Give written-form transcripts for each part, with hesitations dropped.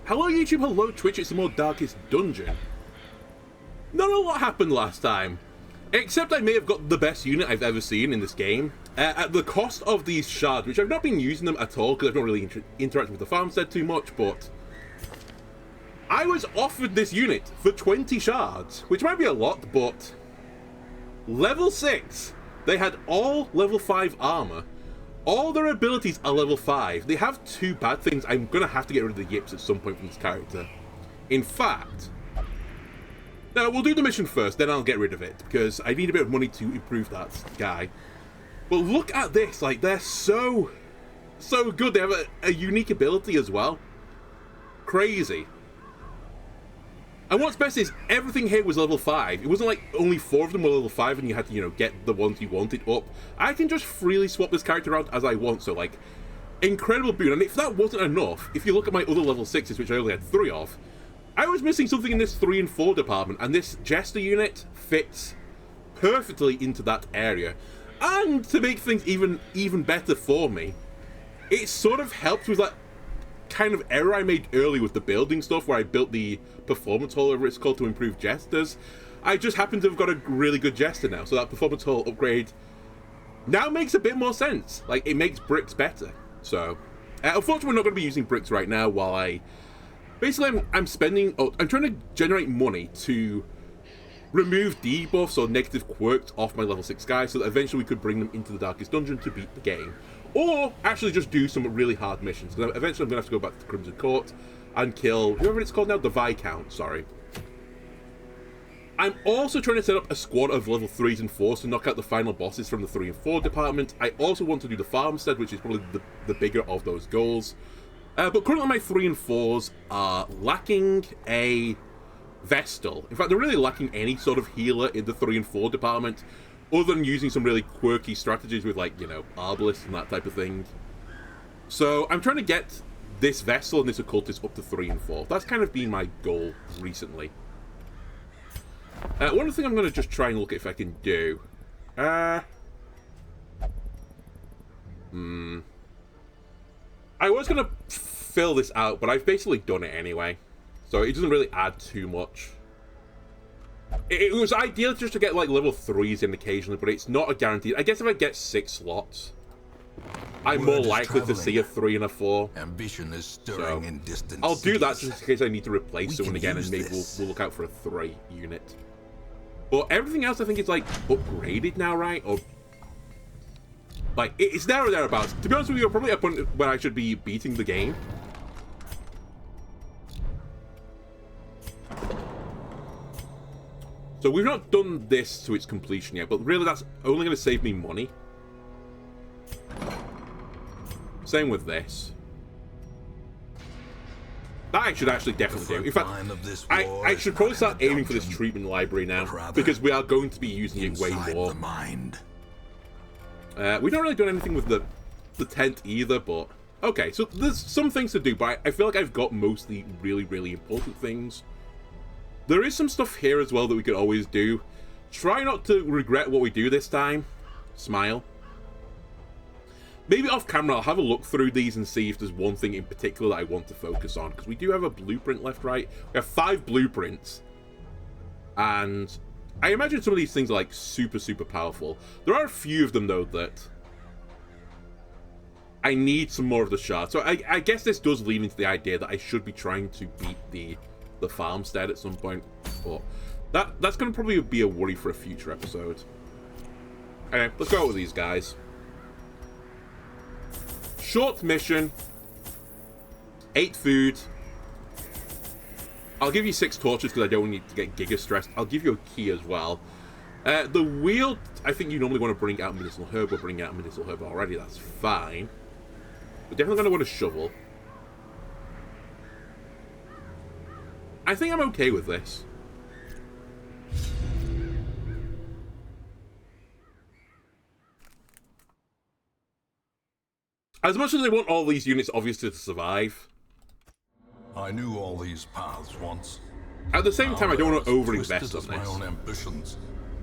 Hello YouTube, hello Twitch, it's the more Darkest Dungeon. Not a lot happened last time, except I may have got the best unit I've ever seen in this game, at the cost of these shards, which I've not been using them at all because I've not really interacted with the farmstead too much, but I was offered this unit for 20 shards, which might be a lot, but level 6, they had all level 5 armor. All their abilities are level 5. They have two bad things. I'm going to have to get rid of the yips at some point from this character. In fact, no, we'll do the mission first, then I'll get rid of it, because I need a bit of money to improve that guy. But look at this, like, they're so good. They have a unique ability as well. Crazy. And what's best is everything here was level 5. It wasn't like only 4 of them were level 5 and you had to, you know, get the ones you wanted up. I can just freely swap this character around as I want, so like, incredible boon. And if that wasn't enough, if you look at my other level 6s, which I only had 3 of, I was missing something in this 3 and 4 department, and this Jester unit fits perfectly into that area. And to make things even better for me, it sort of helps with that kind of error I made early with the building stuff, where I built the performance hall, whatever it's called, to improve jesters. I just happen to have got a really good jester now, so that performance hall upgrade now makes a bit more sense. Like, it makes bricks better. So unfortunately we're not going to be using bricks right now while I'm trying to generate money to remove debuffs or negative quirks off my level 6 guys, so that eventually we could bring them into the Darkest Dungeon to beat the game. Or actually just do some really hard missions, because eventually I'm going to have to go back to the Crimson Court and kill whoever it's called now, the Viscount, sorry. I'm also trying to set up a squad of level 3s and 4s to knock out the final bosses from the 3 and 4 department. I also want to do the farmstead, which is probably the bigger of those goals. But currently my 3 and 4s are lacking a Vestal. In fact, they're really lacking any sort of healer in the 3 and 4 department, other than using some really quirky strategies with, like, you know, Arbalists and that type of thing. So I'm trying to get this Vessel and this Occultist up to 3 and 4. That's kind of been my goal recently. One other thing I'm going to just try and look at if I can do. I was going to fill this out, but I've basically done it anyway. So it doesn't really add too much. It was ideal just to get like level 3s in occasionally, but it's not a guarantee. I guess if I get 6 slots, I'm more likely to see a 3 and a 4. Ambition is stirring in distant I'll do that cities. just in case I need to replace someone again, and maybe we'll look out for a 3 unit. But everything else I think is like upgraded now, right? Or like it's there or thereabouts. To be honest with you, I'm probably at a point where I should be beating the game. So we've not done this to its completion yet, but really that's only going to save me money. Same with this. That I should actually definitely do. In fact, I should probably start aiming for this treatment library now, because we are going to be using it way more. We've not really done anything with the tent either, but okay, so there's some things to do, but I feel like I've got mostly really important things. There is some stuff here as well that we could always do. Try not to regret what we do this time. Smile. Maybe off camera I'll have a look through these and see if there's one thing in particular that I want to focus on, because we do have a blueprint left, right? We have 5 blueprints. And I imagine some of these things are like super powerful. There are a few of them though that I need some more of the shards. So I guess this does lead into the idea that I should be trying to beat the farmstead at some point, but that's going to probably be a worry for a future episode. Okay, let's go out with these guys. Short mission, 8 food. I'll give you 6 torches because I don't need to get giga stressed. I'll give you a key as well. The wheel, I think you normally want to bring out medicinal herb. We're bringing out medicinal herb already, that's fine. We're definitely going to want a shovel. I think I'm okay with this. As much as I want all these units obviously to survive, I knew all these paths once. at the same time I don't want to overinvest on my own this. ambitions.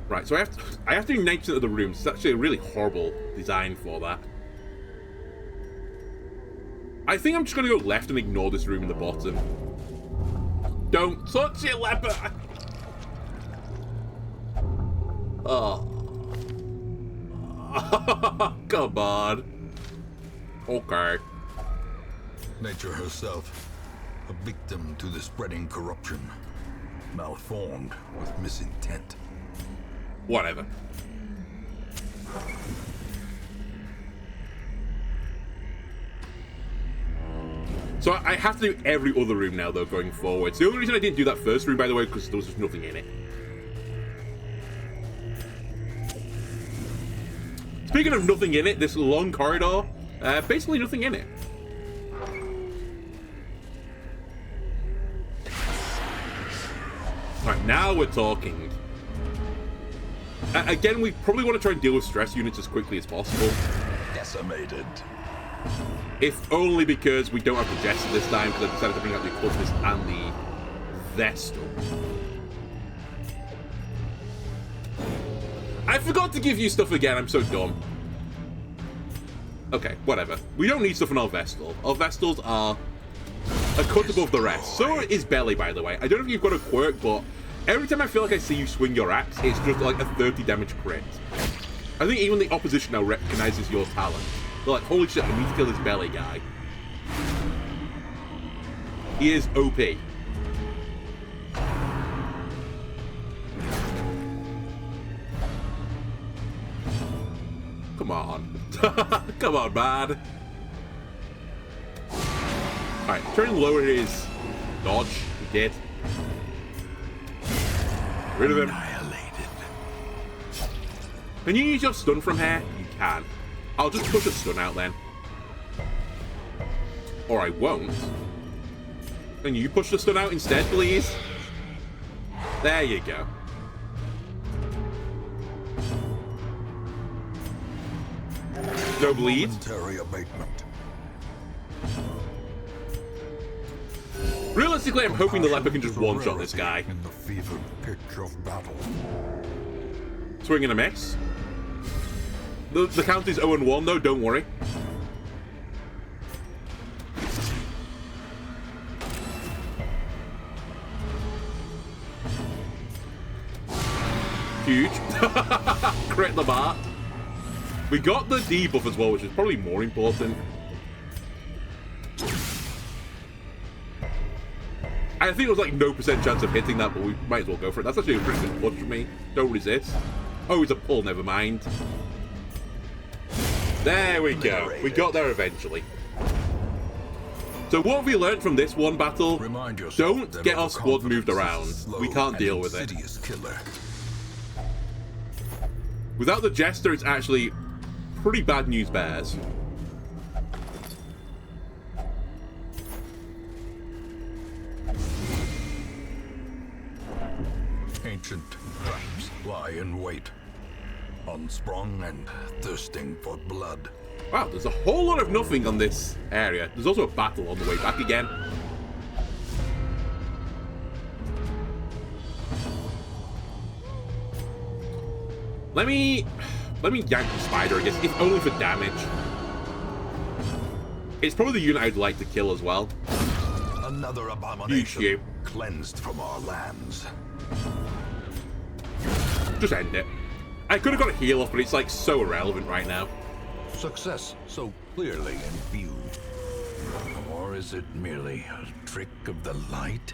Right, so I have to do 90% of the rooms. It's actually a really horrible design for that. I think I'm just going to go left and ignore this room in the bottom. Don't touch it, leper! Oh. Come on. Okay. Nature herself, a victim to the spreading corruption, malformed with misintent. Whatever. So I have to do every other room now, though, going forward. So the only reason I didn't do that first room, by the way, because there was just nothing in it. Speaking of nothing in it, this long corridor, basically nothing in it. Alright, now we're talking. Again, we probably want to try and deal with stress units as quickly as possible. Decimated. If only because we don't have the Jester this time, because I decided to bring out the Occultist and the Vestal. I forgot to give you stuff again, I'm so dumb. Okay, whatever. We don't need stuff in our Vestal. Our Vestals are a cut above the rest. So is Bele, by the way. I don't know if you've got a quirk, but every time I feel like I see you swing your axe, it's just like a 30 damage crit. I think even the opposition now recognizes your talent. They're like, holy shit, I need to kill this Bele guy. He is OP. Come on. Come on, man. Alright, try and lower his dodge. He did. Rid of him. Annihilated. Can you use your stun from here? You can. I'll just push a stun out then. Or I won't. Can you push the stun out instead, please? There you go. No bleed. Momentary abatement. Realistically, I'm hoping the leper can just one-shot this guy. In the fevered pitch of battle. Swing and a miss. The count is 0-1 though, don't worry. Huge. Crit the bar. We got the debuff as well, which is probably more important. I think it was like no % chance of hitting that, but we might as well go for it. That's actually a pretty good punch for me. Don't resist. Oh, it's a pull, never mind. There we go. We got there eventually. So what have we learned from this one battle? Don't get our squad moved around. We can't deal with it. Killer. Without the Jester, it's actually pretty bad news bears. Ancient traps lie in wait, unsprung and thirsting for blood. Wow, there's a whole lot of nothing on this area. There's also a battle on the way back again. Let me yank the spider, I guess, if only for damage. It's probably the unit I'd like to kill as well. Another abomination You. cleansed from our lands. Just end it. I could have got a heal off, but it's like so irrelevant right now. Success so clearly in view. Or is it merely a trick of the light?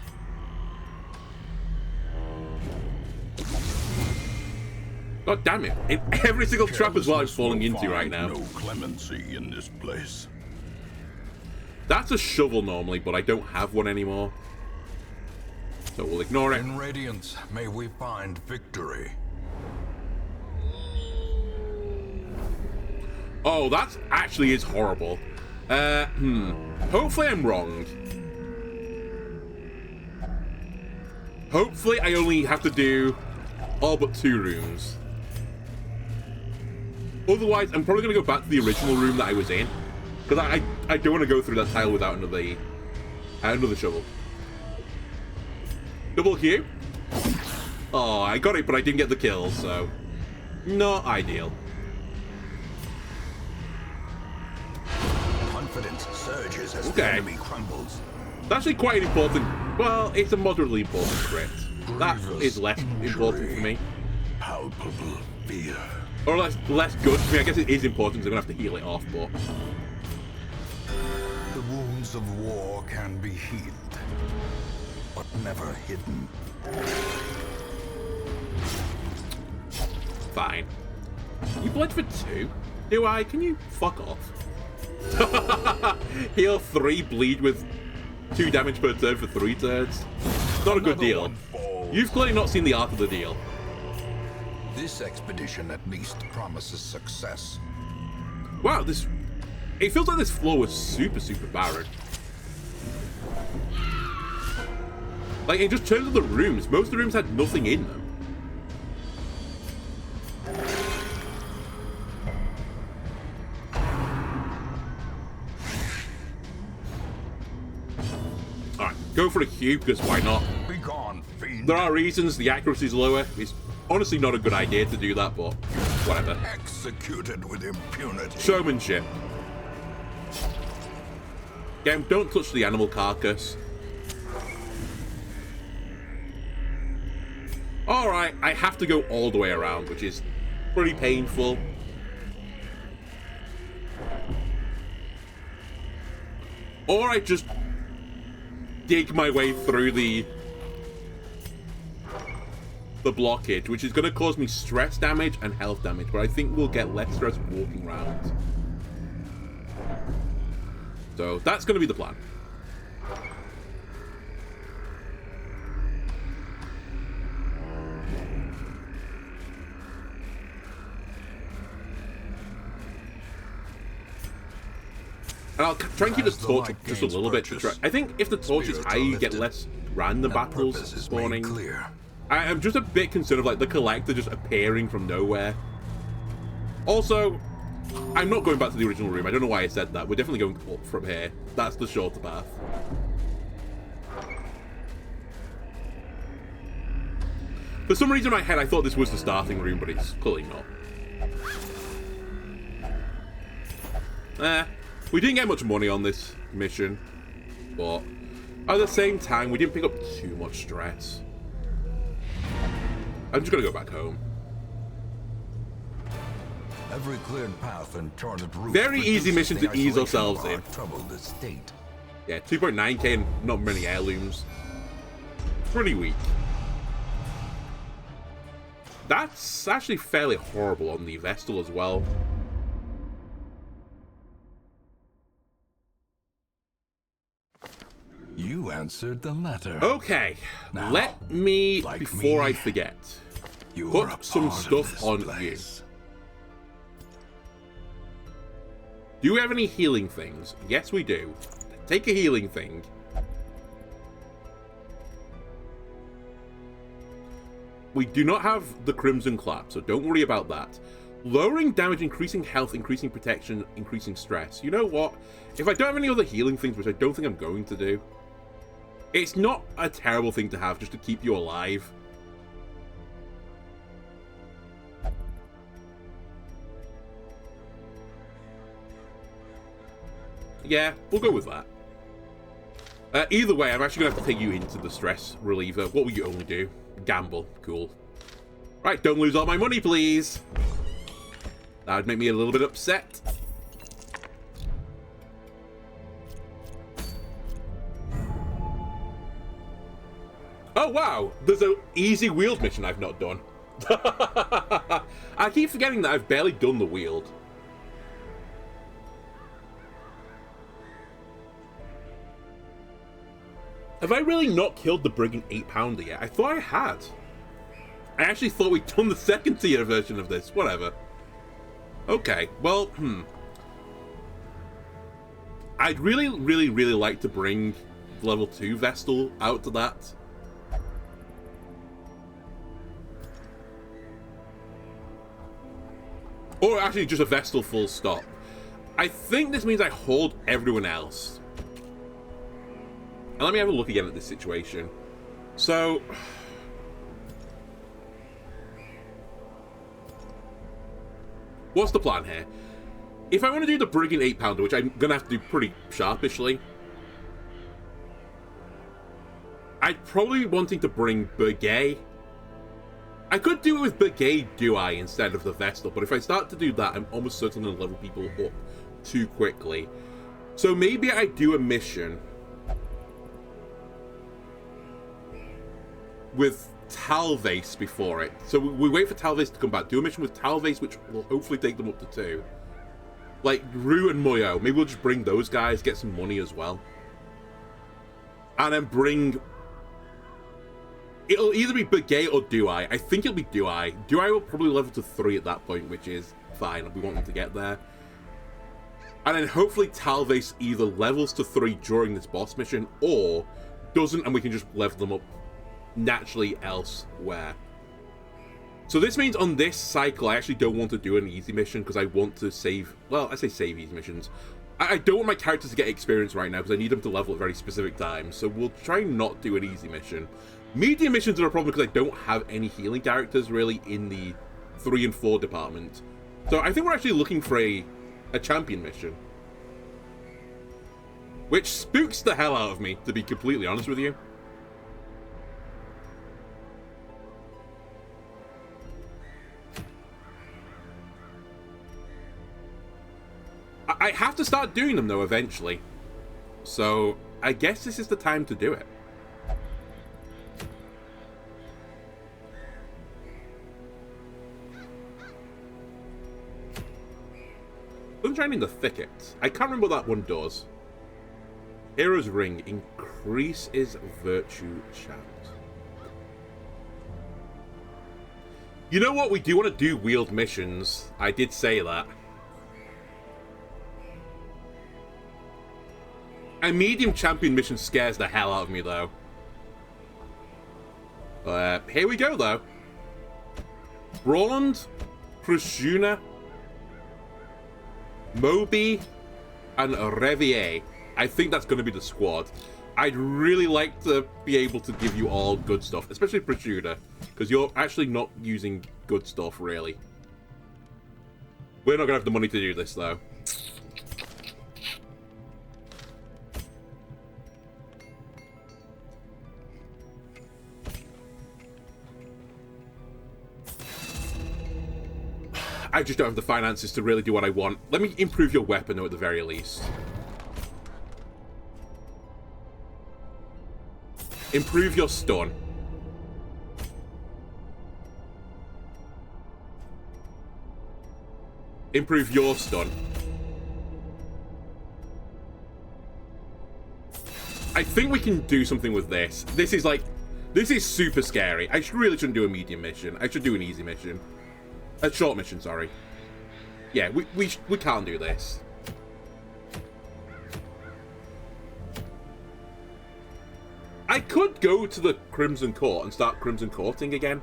God damn it. In every single trap as well I'm falling into right now. No clemency in this place. That's a shovel normally, but I don't have one anymore. So we'll ignore it. In Radiance, may we find victory. Oh, that actually is horrible. Hopefully I'm wrong. Hopefully I only have to do all but 2 rooms. Otherwise, I'm probably going to go back to the original room that I was in. Because I don't want to go through that tile without another shovel. Double Q. Oh, I got it, but I didn't get the kill, so... Not ideal. confidence surges as the enemy crumbles. It's actually quite an important... Well, it's a moderately important crit. That is less important for me. Palpable fear. Or less good for me. I guess it is important because I'm going to have to heal it off, but... The wounds of war can be healed, but never hidden. Fine. You bled for 2? Do I? Can you fuck off? Heal 3, bleed with 2 damage per turn for 3 turns. Not a good deal. You've clearly not seen the art of the deal. This expedition at least promises success. Wow, this... It feels like this floor was super, super barren. Like, in just terms of the rooms, most of the rooms had nothing in them. Alright, go for the cube, because why not? Be gone, fiend. There are reasons the accuracy is lower. It's honestly not a good idea to do that, but whatever. Executed with impunity. Showmanship. Again, don't touch the animal carcass. Alright, I have to go all the way around, which is pretty painful. Or I just dig my way through the blockage, which is going to cause me stress damage and health damage, but I think we'll get less stress walking around. So that's going to be the plan. And I'll try and keep the torch up just a little bit. I think if the torch is high, you get less random battles spawning. I'm just a bit concerned of like the collector just appearing from nowhere. Also, I'm not going back to the original room. I don't know why I said that. We're definitely going up from here. That's the shorter path. For some reason in my head, I thought this was the starting room, but it's clearly not. We didn't get much money on this mission, but at the same time, we didn't pick up too much stress. I'm just gonna go back home. Every cleared path and charted route. Very easy mission to ease ourselves in. Troubled estate. Yeah, 2.9k and not many heirlooms. Pretty weak. That's actually fairly horrible on the Vestal as well. You answered the letter. Okay, now, let me, like before me, I forget, put some stuff on you. Do we have any healing things? Yes, we do. Take a healing thing. We do not have the Crimson Clap, so don't worry about that. Lowering damage, increasing health, increasing protection, increasing stress. You know what? If I don't have any other healing things, which I don't think I'm going to do, it's not a terrible thing to have just to keep you alive. Yeah, we'll go with that. Either way, I'm actually going to have to take you into the stress reliever. What will you only do? Gamble. Cool. Right, don't lose all my money, please. That would make me a little bit upset. Oh, wow. There's an easy wield mission I've not done. I keep forgetting that I've barely done the wield. Have I really not killed the Brigand 8-pounder yet? I thought I had. I actually thought we'd done the second tier version of this. Whatever. Okay, well, I'd really like to bring level 2 Vestal out to that. Or actually just a Vestal full stop. I think this means I hold everyone else. And let me have a look again at this situation. So, what's the plan here? If I want to do the Brigand 8-pounder, which I'm going to have to do pretty sharpishly, I'd probably be wanting to bring Bele. I could do it with Bele Douai instead of the Vestal, but if I start to do that, I'm almost certain to level people up too quickly. So maybe I do a mission with Talvase before it. So we wait for Talvase to come back, do a mission with Talvase, which will hopefully take them up to 2. Like Rue and Moyo, maybe we'll just bring those guys, get some money as well. And then bring... It'll either be Bele or Douai. I think it'll be Douai. Douai will probably level to 3 at that point, which is fine. We want them to get there. And then hopefully Talvase either levels to 3 during this boss mission, or doesn't, and we can just level them up naturally elsewhere. So this means on this cycle, I actually don't want to do an easy mission because I want to save... Well, I say save easy missions. I don't want my characters to get experience right now because I need them to level at very specific times. So we'll try not do an easy mission. Medium missions are a problem because I don't have any healing characters really in the 3 and 4 department. So I think we're actually looking for a champion mission. Which spooks the hell out of me, to be completely honest with you. I have to start doing them, though, eventually. So, I guess this is the time to do it. Sunshine in the Thicket. I can't remember what that one does. Hero's Ring. Increases virtue chant. You know what? We do want to do wheeled missions. I did say that. A medium champion mission scares the hell out of me, though. Here we go, though. Roland, Prusuna, Moby, and Revier. I think that's going to be the squad. I'd really like to be able to give you all good stuff, especially Prusuna, because you're actually not using good stuff, really. We're not going to have the money to do this, though. I just don't have the finances to really do what I want. Let me improve your weapon, though, at the very least. Improve your stun. Improve your stun. I think we can do something with this. This is super scary. I really shouldn't do a medium mission. I should do an easy mission. A short mission, sorry. Yeah, we can't do this. I could go to the Crimson Court and start Crimson Courting again.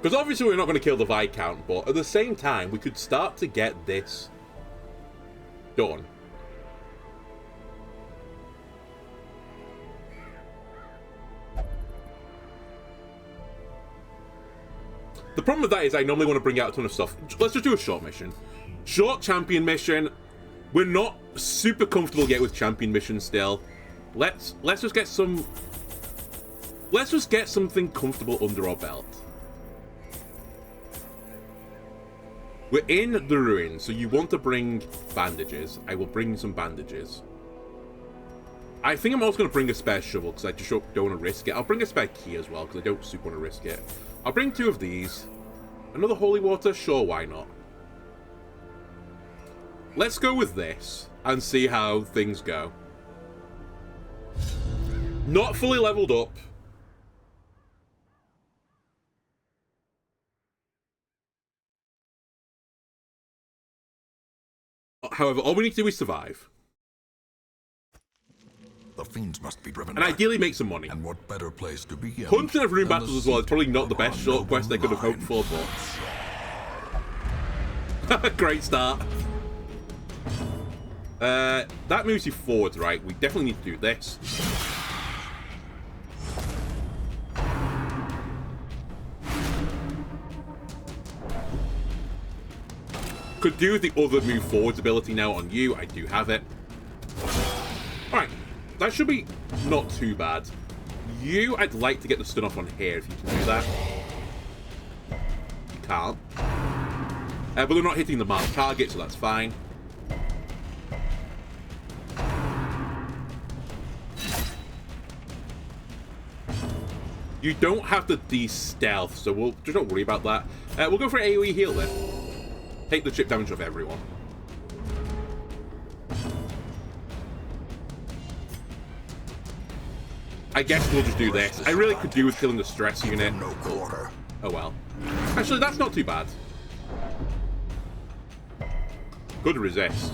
Because obviously we're not going to kill the Viscount, but at the same time, we could start to get this done. The problem with that is I normally want to bring out a ton of stuff. Let's just do a short mission. Short champion mission. We're not super comfortable yet with champion missions still. Let's just get some... Let's just get something comfortable under our belt. We're in the ruins, so you want to bring bandages. I will bring some bandages. I think I'm also going to bring a spare shovel because I just don't want to risk it. I'll bring a spare key as well because I don't super want to risk it. I'll bring 2 of these. Another holy water? Sure, why not? Let's go with this and see how things go. Not fully leveled up. However, all we need to do is survive. The fiends must be driven and back. Ideally make some money. And what better place to begin? Hunting of rune battles as well is probably not the best short quest I could have hoped for, but... Great start. That moves you forwards, right? We definitely need to do this. Could do the other move forwards ability now on you. I do have it. Alright, that should be not too bad. You, I'd like to get the stun off on here if you can do that. You can't. But they're not hitting the marked target, so that's fine. You don't have to de-stealth, so we'll just don't worry about that. We'll go for an AoE heal then. Take the chip damage off everyone. I guess we'll just do this. I really could do with killing the stress unit. No quarter. Oh well. Actually, that's not too bad. Good resist.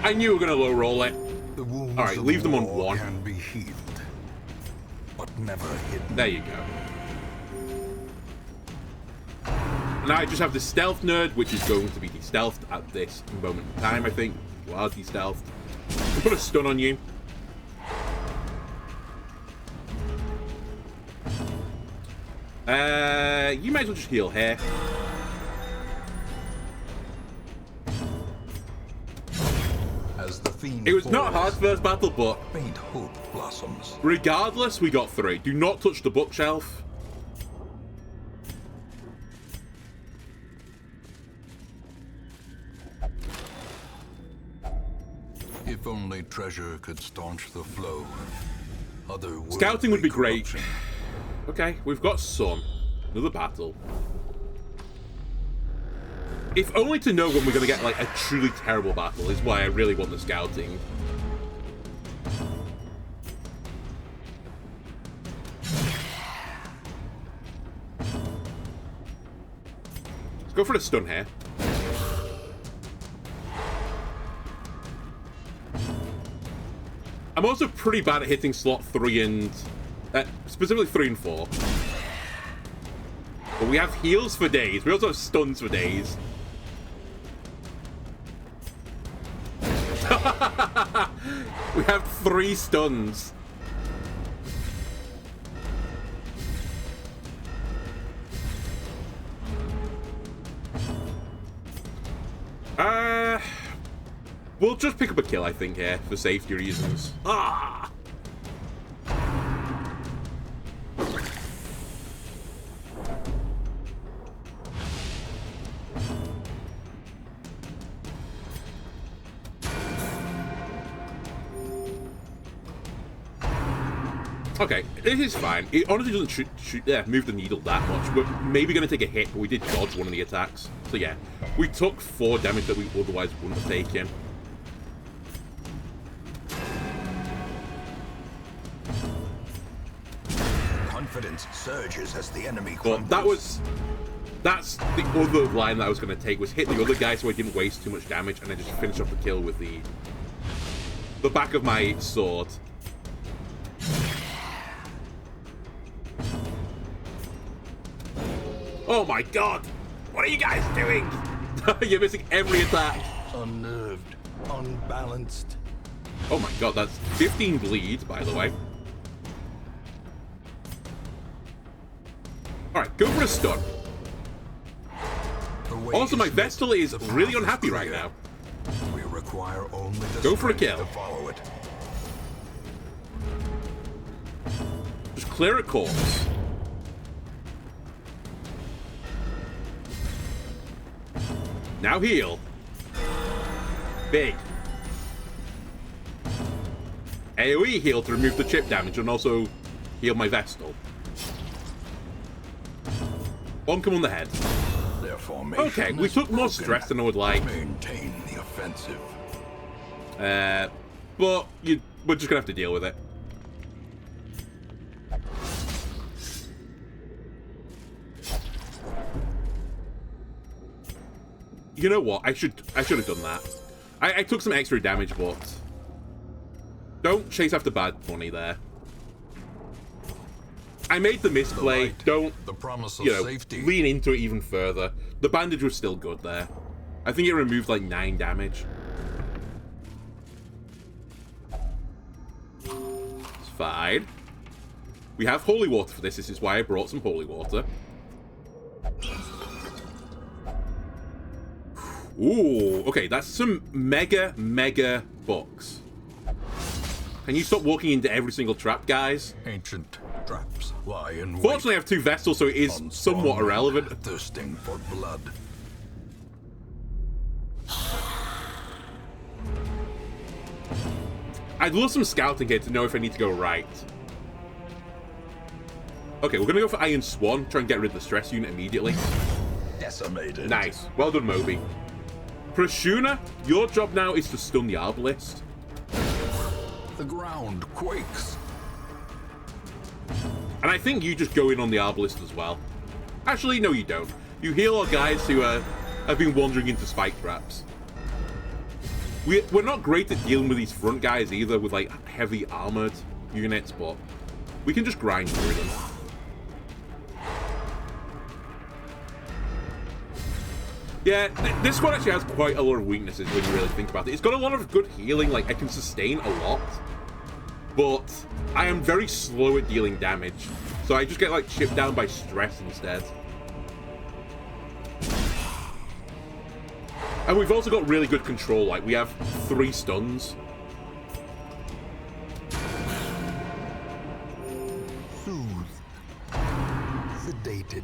I knew we were going to low roll it. Alright, leave them on 1. Can be healed, but never hidden. There you go. Now I just have the stealth nerd, which is going to be de-stealthed at this moment in time, I think. You are de-stealthed. I'll put a stun on you. You might as well just heal here. As the fiend It was falls, not hard first battle, but faint hope blossoms. regardless, we got through. Do not touch the bookshelf. If only treasure could staunch the flow. Scouting would be great. Corruption. Okay, we've got some. Another battle. If only to know when we're going to get, like, a truly terrible battle is why I really want the scouting. Let's go for the stun here. I'm also pretty bad at hitting slot 3 and... specifically 3 and 4. But we have heals for days. We also have stuns for days. We have 3 stuns. We'll just pick up a kill, I think, here, for safety reasons. Ah! Okay, it is fine. It honestly doesn't move the needle that much. We're maybe going to take a hit, but we did dodge one of the attacks. So yeah, we took 4 damage that we otherwise wouldn't have taken. Confidence surges as the enemy But crumbles. that's the other line that I was going to take, was hit the other guy so I didn't waste too much damage, and then just finish off the kill with the back of my sword. Oh my god! What are you guys doing? You're missing every attack. Unnerved, unbalanced. Oh my god, that's 15 bleed, by the way. Alright, go for a stun. Also, my Vestal is really unhappy right now. We require only the Go for a strength kill. to follow it. Just clear a corpse. Now heal. Big. AoE heal to remove the chip damage and also heal my Vestal. Bonk him on the head. Their formation Okay, we is took more broken. stress than I would like. Maintain the offensive. But we're just gonna have to deal with it. You know what? I should have done that. I took some extra damage, but don't chase after bad money there. I made the misplay. Don't, The promise of you know, safety. lean into it even further. The bandage was still good there. I think it removed like 9 damage. It's fine. We have holy water for this. This is why I brought some holy water. Ooh, okay, that's some mega bucks. Can you stop walking into every single trap, guys? Ancient traps lie in wait. Fortunately, I have 2 Vestals, so it is somewhat irrelevant. Thirsting for blood. I'd love some scouting here to know if I need to go right. Okay, we're gonna go for Iron Swan, try and get rid of the stress unit immediately. Decimated. Nice. Well done, Moby. Prashuna, your job now is to stun the Arbalist. The ground quakes. And I think you just go in on the Arbalist as well. Actually, no you don't. You heal our guys who have been wandering into spike traps. We're not great at dealing with these front guys either, with like heavy armored units, but we can just grind through them. Yeah, this one actually has quite a lot of weaknesses when you really think about it. It's got a lot of good healing, like I can sustain a lot, but I am very slow at dealing damage. So I just get like chipped down by stress instead. And we've also got really good control, like we have 3 stuns. Soothed. Sedated.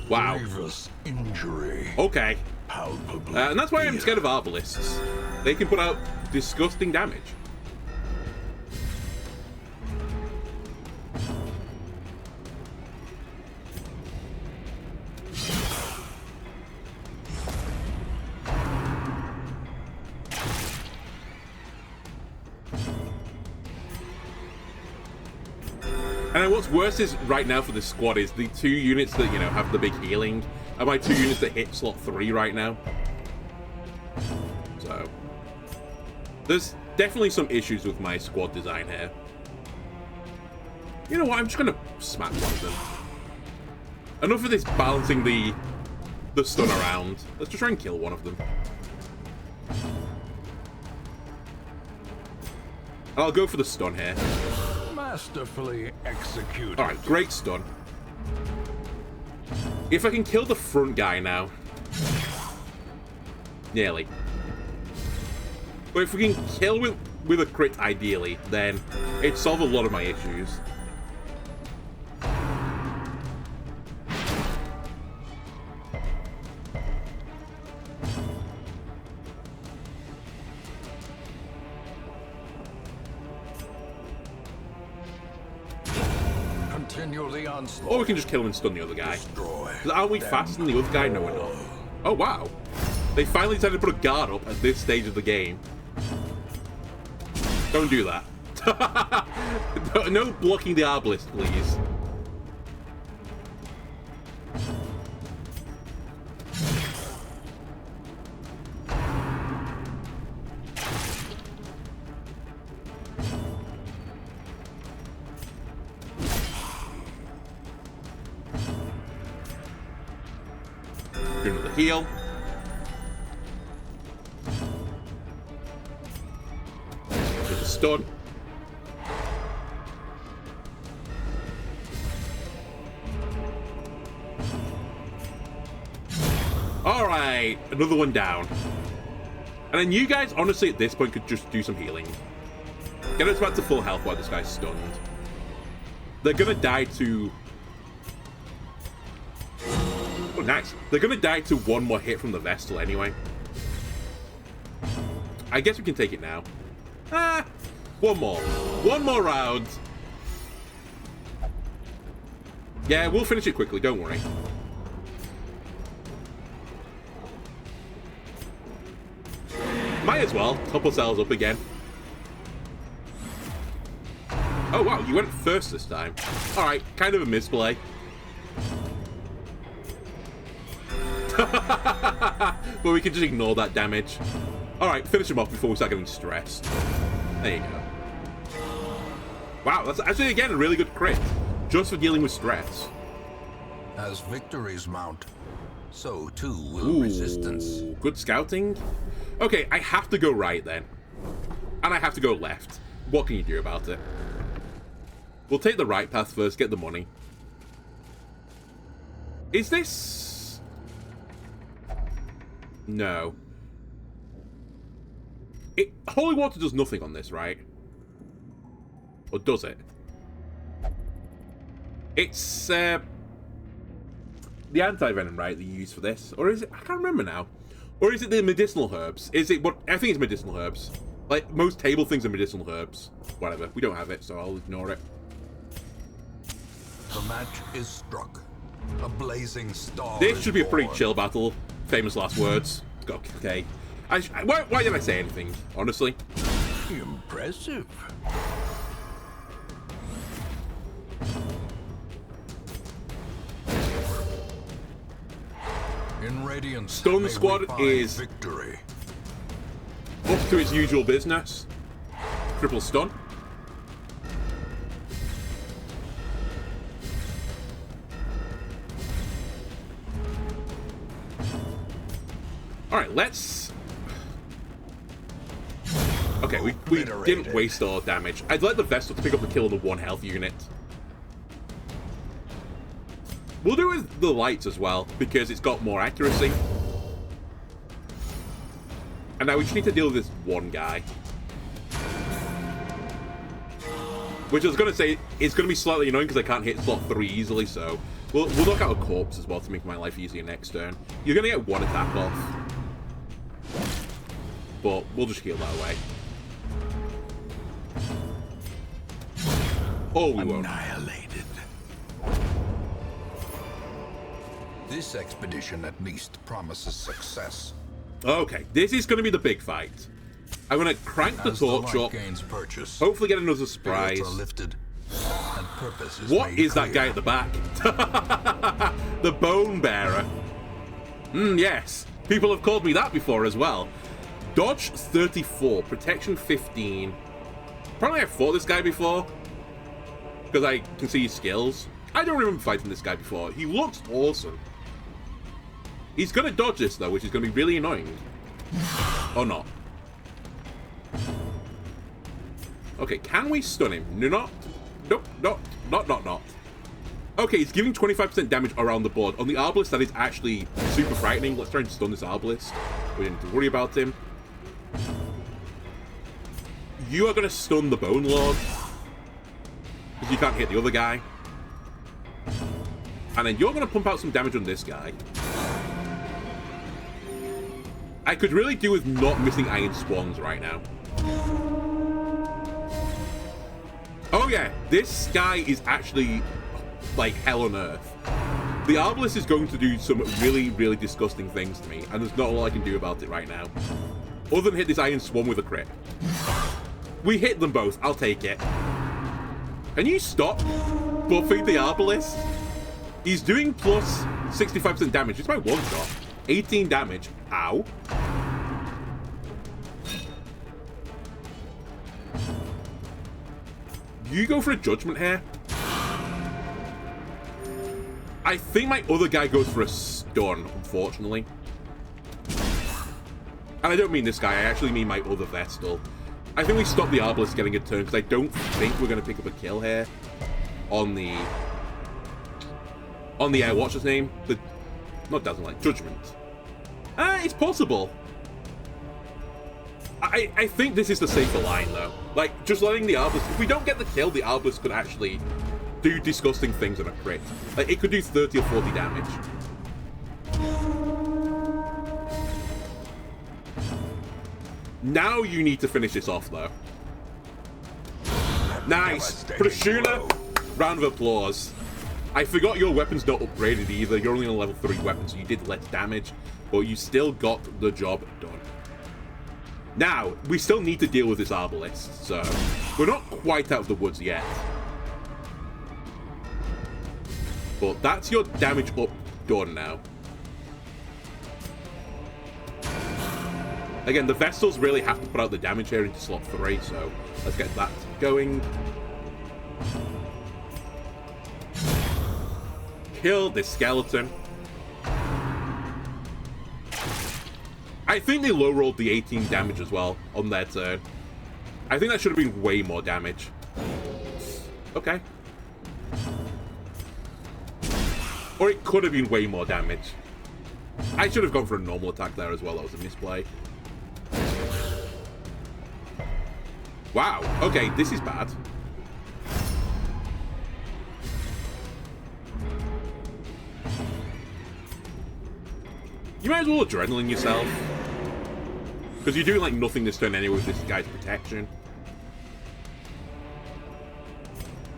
Wow. Grievous injury. Okay. Palpably. And that's why I'm scared of Arbalists. They can put out disgusting damage. And what's worse is right now for this squad is the 2 units that, you know, have the big healing are my 2 units that hit slot 3 right now. So there's definitely some issues with my squad design here. You know what? I'm just gonna smack one of them. Enough of this balancing the stun around. Let's just try and kill one of them. I'll go for the stun here. Masterfully executed. Alright, great stun. If I can kill the front guy now. Nearly. But if we can kill with a crit, ideally, then it'd solve a lot of my issues. Or we can just kill him and stun the other guy. Aren't we faster than the other guy? No, we're not. Oh, wow. They finally decided to put a guard up at this stage of the game. Don't do that. No blocking the Arbalist, please. Heal. Just a stun. Alright, another one down. And then you guys, honestly, at this point, could just do some healing. Get us back to full health while this guy's stunned. They're gonna die to... Oh, nice. They're gonna die to 1 more hit from the Vestal anyway. I guess we can take it now. Ah! 1 more. 1 more round. Yeah, we'll finish it quickly, don't worry. Might as well. Top ourselves up again. Oh, wow, you went first this time. Alright, kind of a misplay. But we can just ignore that damage. Alright, finish him off before we start getting stressed. There you go. Wow, that's actually, again, a really good crit. Just for dealing with stress. As victories mount, so too will resistance. Good scouting. Okay, I have to go right then. And I have to go left. What can you do about it? We'll take the right path first, get the money. Is this... No. Holy water does nothing on this, right? Or does it? It's, the anti-venom, right, that you use for this? Or is it... I can't remember now. Or is it the medicinal herbs? Is it what... I think it's medicinal herbs. Like, most table things are medicinal herbs. Whatever. We don't have it, so I'll ignore it. The match is struck. A blazing star. This should be a pretty born. chill battle. Famous last words. Okay. Why did I say anything, honestly? Impressive. In Radiance, Stun may Squad we find is victory. up to its usual business. Triple stun. Alright, let's... Okay, we didn't waste our damage. I'd like the Vestal to pick up the kill on the 1 health unit. We'll do it with the lights as well, because it's got more accuracy. And now we just need to deal with this one guy. Which I was going to say, is going to be slightly annoying because I can't hit slot 3 easily, so... We'll knock out a corpse as well to make my life easier next turn. You're going to get 1 attack off. But we'll just heal that away. Oh, we won't. Annihilated. This expedition at least promises success. Okay, this is going to be the big fight. I'm going to crank the torch up. Hopefully get another surprise. Lifted, and purpose is What is clear. that guy at the back? The Bone Bearer. Yes. People have called me that before as well. Dodge 34, protection 15. Probably I've fought this guy before. Because I can see his skills. I don't remember fighting this guy before. He looks awesome. He's going to dodge this though, which is going to be really annoying. Or not. Okay, can we stun him? No, not. Nope, not. Okay, he's giving 25% damage around the board. On the Arbalist, that is actually super frightening. Let's try and stun this Arbalist. We didn't have to worry about him. You are going to stun the Bone Lord. Because you can't hit the other guy. And then you're going to pump out some damage on this guy. I could really do with not missing Iron Swans right now. Oh yeah, this guy is actually like hell on earth. The Arbalist is going to do some really, really disgusting things to me, and there's not a lot I can do about it right now. Other than hit this Iron Swan with a crit. We hit them both, I'll take it. Can you stop buffing the Arbalist? He's doing plus 65% damage. It's my one shot. 18 damage. Ow. You go for a judgment here. I think my other guy goes for a stun, unfortunately. And I don't mean this guy, I actually mean my other Vestal. I think we stop the Arbalist getting a turn, because I don't think we're going to pick up a kill here. On the what's his name? Not Dazzling Light, Judgment. It's possible. I think this is the safer line, though. Like, just letting the Arbalist... If we don't get the kill, the Arbalist could actually do disgusting things on a crit. Like, it could do 30 or 40 damage. Now you need to finish this off, though. Nice! Prashuna, round of applause. I forgot your weapon's not upgraded either. You're only on a level 3 weapon, so you did less damage. But you still got the job done. Now, we still need to deal with this Arbalist, so we're not quite out of the woods yet. But that's your damage up done now. Again, the Vestals really have to put out the damage here into slot 3, so let's get that going. Kill this skeleton. I think they low-rolled the 18 damage as well on their turn. I think that should have been way more damage. Okay. Or it could have been way more damage. I should have gone for a normal attack there as well. That was a misplay. Wow. Okay, this is bad. You might as well adrenaline yourself. Because you're doing like nothing this turn anyway with this guy's protection.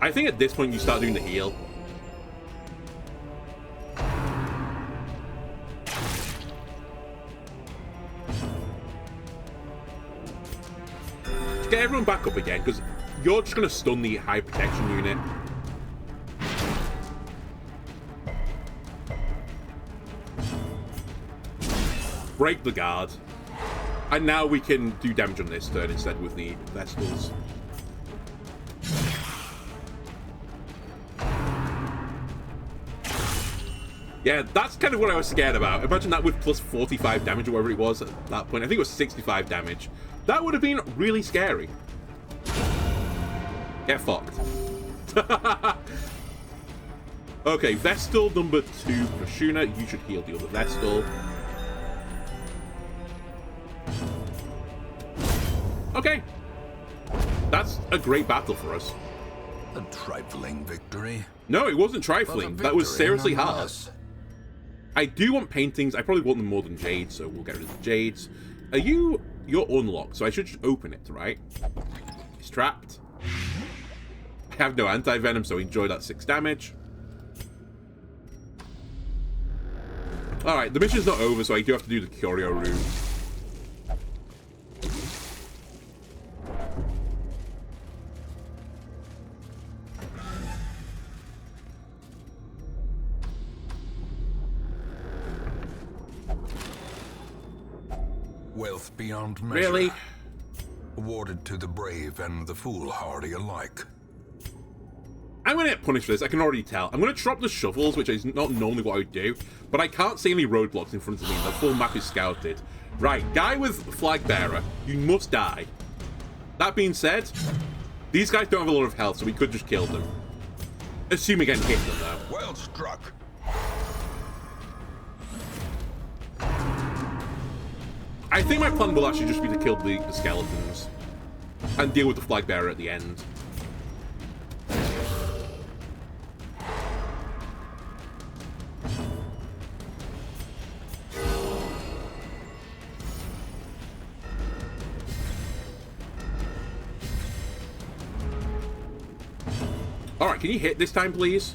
I think at this point you start doing the heal. Get everyone back up again, because you're just going to stun the high protection unit. Break the guard. And now we can do damage on this turn instead with the Vestals. Yeah, that's kind of what I was scared about. Imagine that with plus 45 damage or whatever it was at that point. I think it was 65 damage. That would have been really scary. Get fucked. Okay, Vestal number 2, Kashuna. You should heal the other Vestal. Okay. That's a great battle for us. A trifling victory. No, it wasn't trifling. That was seriously hard. I do want paintings. I probably want them more than jades, so we'll get rid of the jades. Are you... You're unlocked, so I should just open it, right? He's trapped. I have no anti-venom, so enjoy that 6 damage. Alright, the mission's not over, so I do have to do the Curio room. Wealth beyond measure. Really? Awarded to the brave and the foolhardy alike. I'm going to get punished for this, I can already tell. I'm going to drop the shovels, which is not normally what I would do, but I can't see any roadblocks in front of me. The full map is scouted. Right, guy with flag bearer, you must die. That being said, these guys don't have a lot of health, so we could just kill them. Assuming I can hit them, though. Well struck. I think my plan will actually just be to kill the skeletons and deal with the flag bearer at the end. Alright, can you hit this time, please?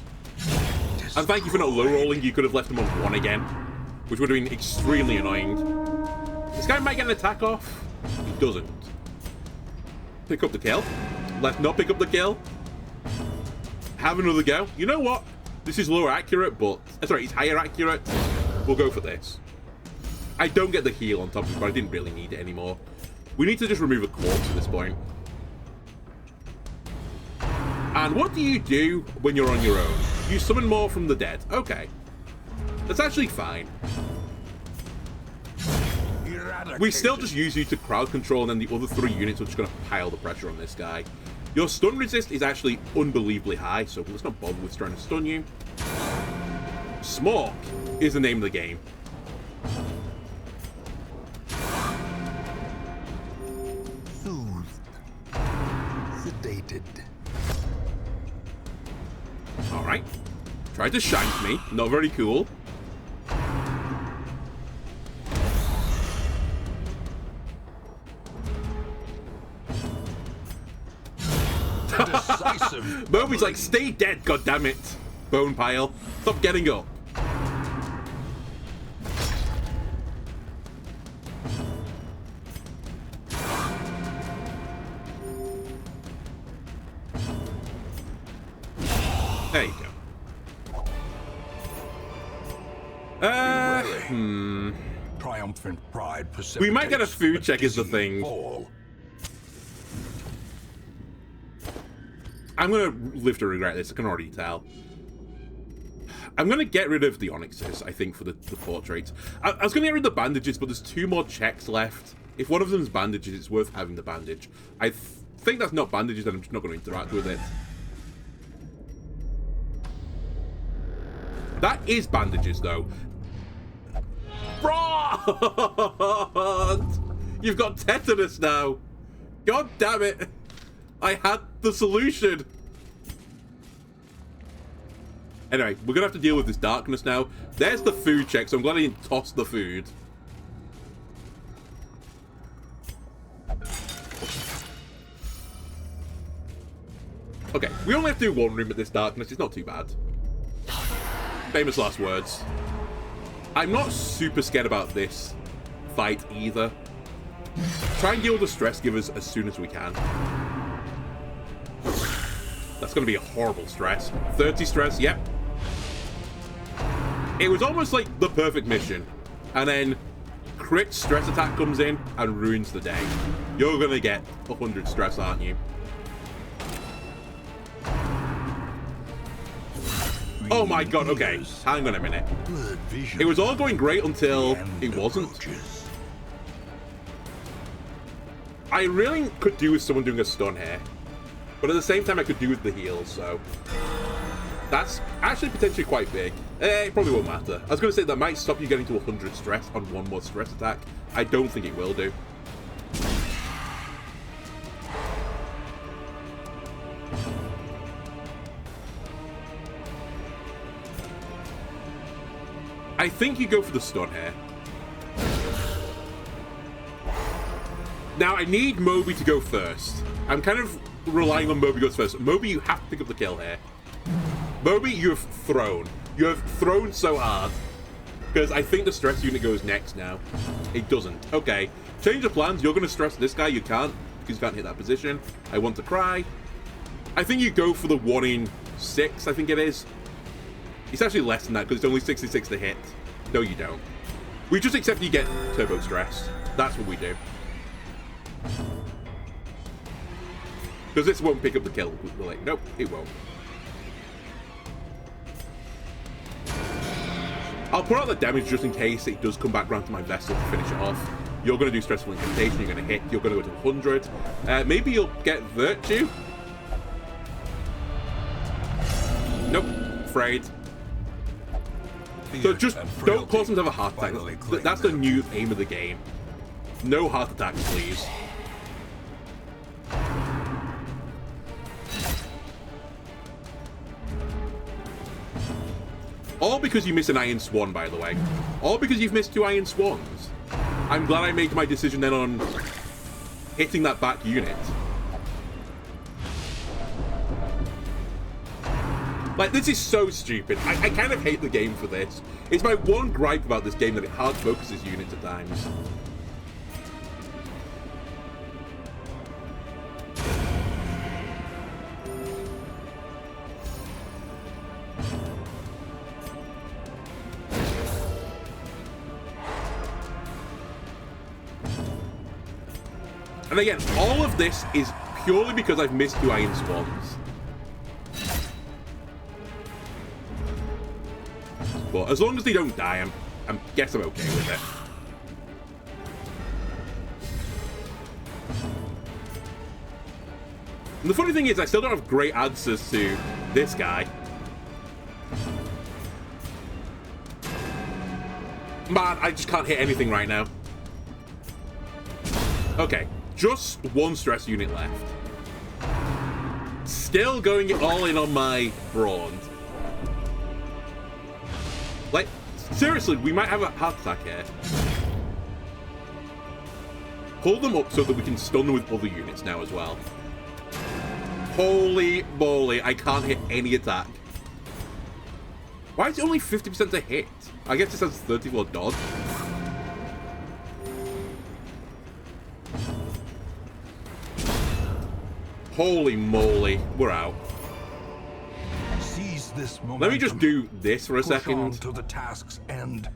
And thank you for not low rolling. You could have left him on 1 again, which would have been extremely annoying. This guy might get an attack off. He doesn't. Pick up the kill. Let's not pick up the kill. Have another go. You know what? This is lower accurate, but... sorry, it's higher accurate. We'll go for this. I don't get the heal on top of it, but I didn't really need it anymore. We need to just remove a corpse at this point. And what do you do when you're on your own? You summon more from the dead. Okay. That's actually fine. We still just use you to crowd control, and then the other 3 units are just going to pile the pressure on this guy. Your stun resist is actually unbelievably high, so let's not bother with trying to stun you. Smork is the name of the game. Soothed. Sedated. Alright. Tried to shank me. Not very cool. Decisive. Moby's like, stay dead, goddammit. Bone pile. Stop getting up. There you go. Triumphant pride. We might get a food check is the thing. Fall. I'm going to live to regret this, I can already tell. I'm going to get rid of the onyxes, I think, for the portraits. I was going to get rid of the bandages, but there's 2 more checks left. If one of them's bandages, it's worth having the bandage. I think that's not bandages, and I'm just not going to interact with it. That is bandages, though. Bro! You've got tetanus now. God damn it. I had the solution. Anyway, we're going to have to deal with this darkness now. There's the food check, so I'm glad I didn't toss the food. Okay, we only have to do one room at this darkness. It's not too bad. Famous last words. I'm not super scared about this fight either. Try and deal with the stress givers as soon as we can. That's going to be a horrible stress. 30 stress, yep. It was almost like the perfect mission. And then crit stress attack comes in and ruins the day. You're going to get 100 stress, aren't you? Oh my god, okay. Hang on a minute. It was all going great until it wasn't. I really could do with someone doing a stun here. But at the same time, I could do with the heals, so... That's actually potentially quite big. It probably won't matter. I was going to say that might stop you getting to 100 stress on one more stress attack. I don't think it will do. I think you go for the stun here. Now, I need Moby to go first. I'm kind of relying on Moby goes first. Moby, you have to pick up the kill here. Moby, you have thrown. You have thrown so hard. Because I think the stress unit goes next now. It doesn't. Okay. Change of plans. You're going to stress this guy. You can't. Because you can't hit that position. I want to cry. I think you go for the 1 in 6, I think it is. It's actually less than that because it's only 66 to hit. No, you don't. We just accept you get turbo stress. That's what we do. Because this won't pick up the kill. We're like, nope, it won't. I'll put out the damage just in case it does come back around to my vessel to finish it off. You're going to do stressful incantation. You're going to hit. You're going to go to 100. Maybe you'll get virtue. Nope. Afraid. So just don't cause them to have a heart attack. That's the new aim of the game. No heart attacks, please. All because you miss an Iron Swan, by the way. All because you've missed 2 Iron Swans. I'm glad I made my decision then on hitting that back unit. Like, this is so stupid. I kind of hate the game for this. It's my one gripe about this game, that it hard focuses units at times. And again, all of this is purely because I've missed 2 Iron Swans. But as long as they don't die, I guess I'm okay with it. And the funny thing is, I still don't have great answers to this guy. Man, I just can't hit anything right now. Okay, just 1 stress unit left. Still going all in on my brawn. Like, seriously, we might have a heart attack here. Hold them up so that we can stun them with other units now as well. Holy moly, I can't hit any attack. Why is it only 50% to hit? I guess it has 34 dodge. Holy moly, we're out. This Let me just do this for a second. To the task's end.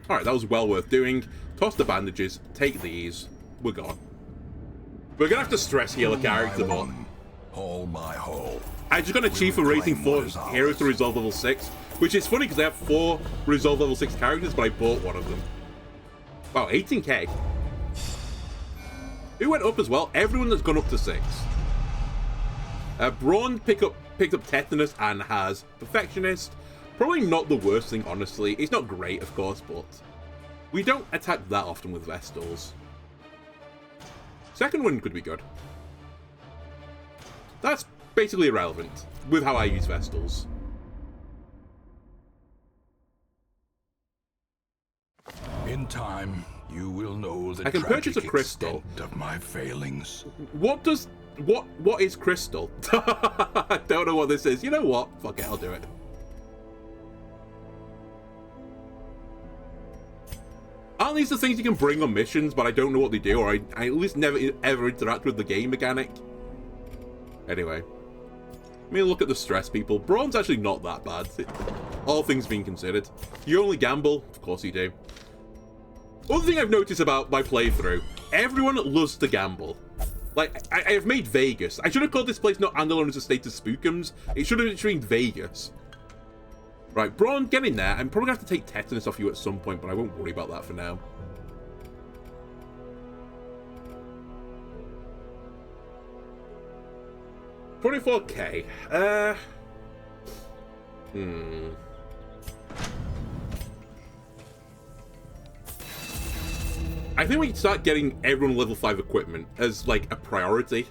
Alright, that was well worth doing. Toss the bandages, take these. We're gone. We're gonna have to stress heal a character, but Haul my hole. I just got a chief for raising 4 heroes to resolve level 6, which is funny because I have 4 resolve level 6 characters, but I bought one of them. Wow, 18k. Who went up as well? Everyone that's gone up to 6. Brawn pick up picked up Tetanus and has Perfectionist. Probably not the worst thing, honestly. It's not great, of course, but we don't attack that often with Vestals. Second one could be good. That's basically irrelevant with how I use Vestals. In time, you will know the I can purchase a crystal of my failings. What is crystal? I don't know what this is. You know what? Fuck it, I'll do it. Aren't these the things you can bring on missions, but I don't know what they do, or I at least never ever interact with the game mechanic? Anyway. I mean, look at the stress, people. Brawn's actually not that bad, all things being considered. You only gamble? Of course you do. Other thing I've noticed about my playthrough, everyone loves to gamble. Like, I have made Vegas. I should have called this place not Andalone Estate of Spookums. It should have been Vegas. Right, Brawn, get in there. I'm probably going to have to take Tetanus off you at some point, but I won't worry about that for now. $24K. I think we can start getting everyone level 5 equipment as, like, a priority.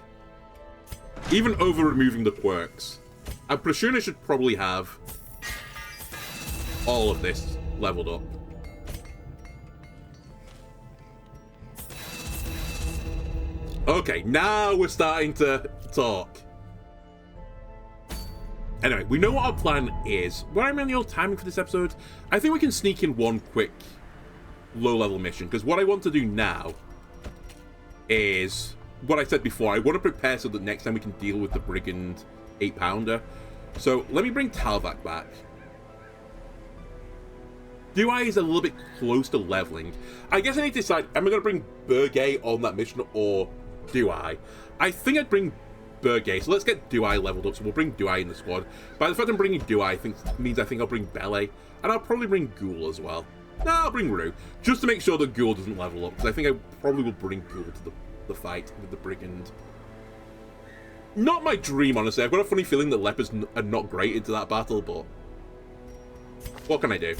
Even over removing the quirks. And Prashuna should probably have all of this leveled up. Okay, now we're starting to talk. Anyway, we know what our plan is. Where am I on the old timing for this episode? I think we can sneak in one quick low-level mission, because what I want to do now is what I said before. I want to prepare so that next time we can deal with the Brigand 8-pounder. So let me bring Talvac back. Dewey is a little bit close to leveling. I guess I need to decide, am I going to bring Burgay on that mission or Dewey? I think I'd bring Burgay, so let's get Dewey leveled up, so we'll bring Dewey in the squad. By the fact I'm bringing Dewey, I think I'll bring Bele, and I'll probably bring Ghoul as well. No, I'll bring Rue, just to make sure that Ghoul doesn't level up, because I think I probably will bring Ghoul to the fight with the Brigand. Not my dream, honestly. I've got a funny feeling that Leopards are not great into that battle, but what can I do?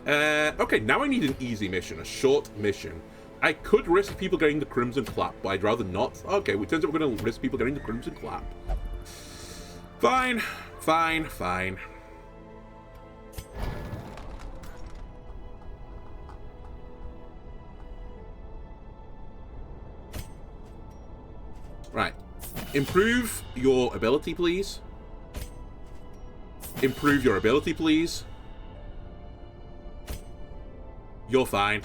Okay, now I need an easy mission, a short mission. I could risk people getting the Crimson Clap, but I'd rather not. Okay, it turns out we're going to risk people getting the Crimson Clap. Fine, fine, fine. Right. Improve your ability, please. Improve your ability, please. You're fine.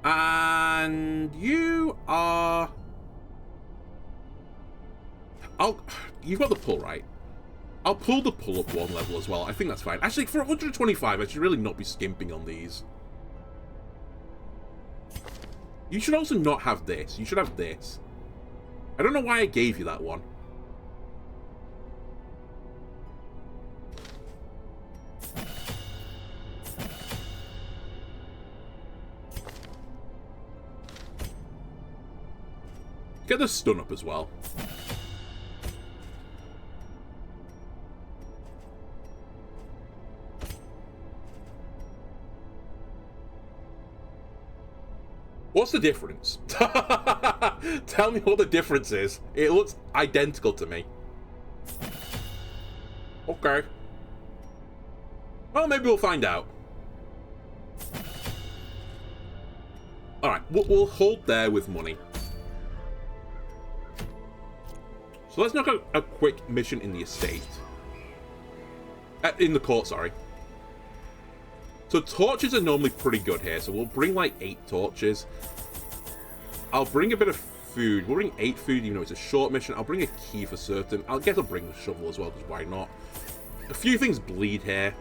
And you are... You've got the pull, right? I'll pull the pull up one level as well. I think that's fine. Actually, for 125, I should really not be skimping on these. You should also not have this. You should have this. I don't know why I gave you that one. Get the stun up as well. What's the difference? Tell me what the difference is. It looks identical to me. Okay. Well, maybe we'll find out. Alright, we'll hold there with money. So let's knock out a quick mission in the estate. In the court, sorry. So torches are normally pretty good here, so we'll bring like 8 torches. I'll bring a bit of food. We'll bring 8 food, even though it's a short mission. I'll bring a key for certain. I'll bring the shovel as well, because why not? A few things bleed here.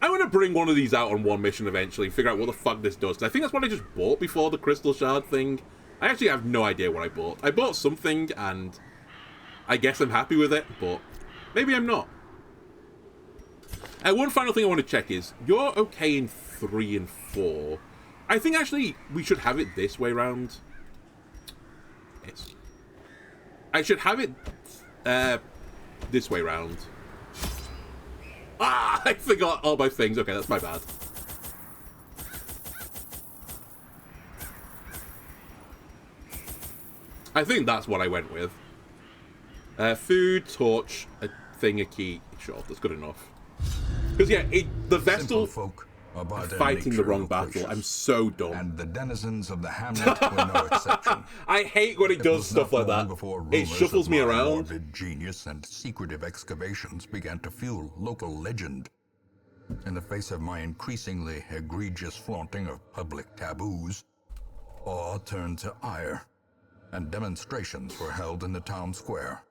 I want to bring one of these out on one mission eventually and figure out what the fuck this does. I think that's what I just bought before the crystal shard thing. I actually have no idea what I bought. I bought something and I guess I'm happy with it, but maybe I'm not. One final thing I want to check is, you're okay in 3 and 4. I think actually we should have it this way round. Yes. I should have it this way round. Ah, I forgot all my things. Okay, that's my bad. I think that's what I went with. Food, torch, a thing, a key. Sure, that's good enough. Because yeah, the Vestal folk are by their fighting the nature wrong loquacious, battle. I'm so dumb. and the denizens of the hamlet were no exception. I hate when it does stuff like that. It shuffles me around. Morbid genius and secretive excavations began to fuel local legend. In the face of my increasingly egregious flaunting of public taboos, awe turned to ire, and demonstrations were held in the town square.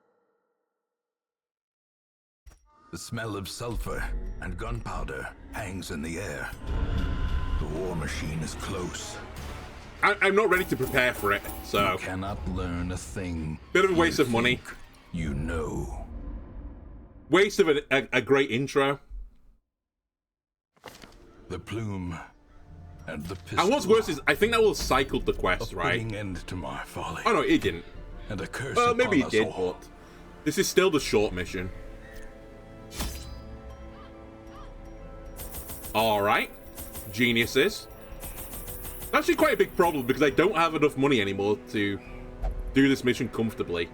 The smell of sulfur and gunpowder hangs in the air. The war machine is close. I'm not ready to prepare for it, so... You cannot learn a thing. Bit of a waste of money. You know. Waste of a great intro. The plume and the pistol. And what's worse is, I think that will cycle the quest, a right? fitting end to my folly. Oh no, it didn't. And a curse Well, maybe upon it did, us all. but... This is still the short mission. Alright. Geniuses. Actually quite a big problem because I don't have enough money anymore to do this mission comfortably.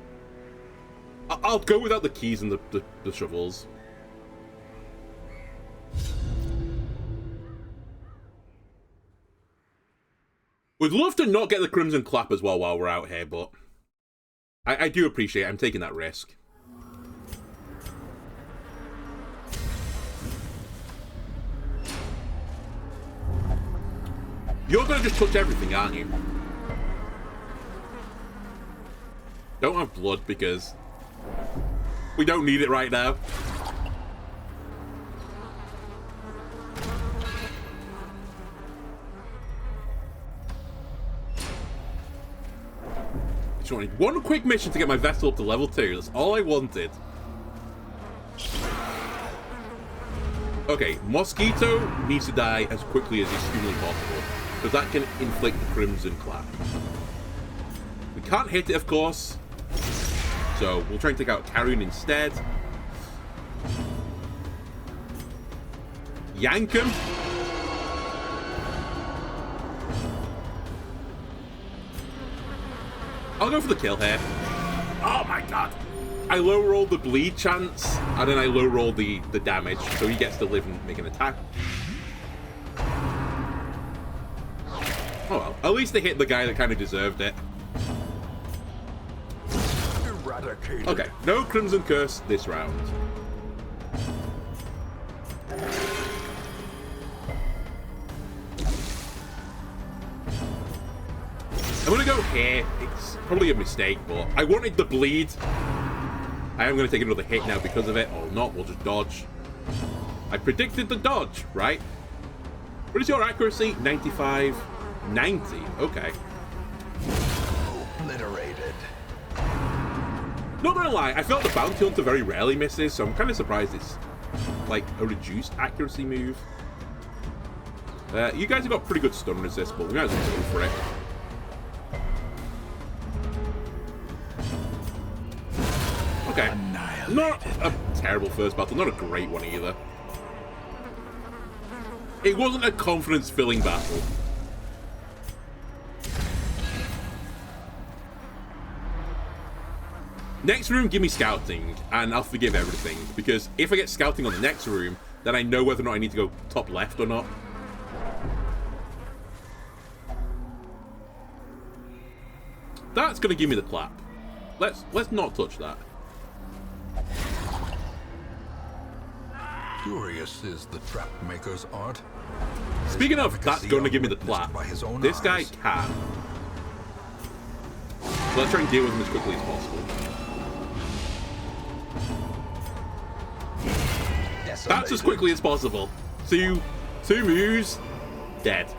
I'll go without the keys and the shovels. Would love to not get the Crimson Clap as well while we're out here, but I do appreciate it. I'm taking that risk. You're gonna just touch everything, aren't you? Don't have blood because we don't need it right now. Just wanted one quick mission to get my Vestal up to level 2. That's all I wanted. Okay, Mosquito needs to die as quickly as is humanly possible, because that can inflict the Crimson Clap. We can't hit it, of course, so we'll try and take out Carrion instead. Yank him. I'll go for the kill here. Oh my god. I low roll the bleed chance, and then I low roll the damage, so he gets to live and make an attack. Oh well, at least they hit the guy that kind of deserved it. Eradicated. Okay, no Crimson Curse this round. I'm gonna go here. It's probably a mistake, but I wanted the bleed. I am gonna take another hit now because of it. Or not, we'll just dodge. I predicted the dodge, right? What is your accuracy? 95, 90. Okay. Obliterated. Not gonna lie, I felt the Bounty Hunter very rarely misses, so I'm kind of surprised it's like a reduced accuracy move. You guys have got pretty good stun resist, but we might as well go for it. Okay, not a terrible first battle, not a great one either. It wasn't a confidence-filling battle. Next room, give me scouting, and I'll forgive everything, because if I get scouting on the next room, then I know whether or not I need to go top left or not. That's gonna give me the clap. Let's not touch that. Curious is the trap maker's art. Speaking of, that's going to give me the clap. This guy can. So let's try and deal with him as quickly as possible. That's as quickly as possible. Two moves, dead.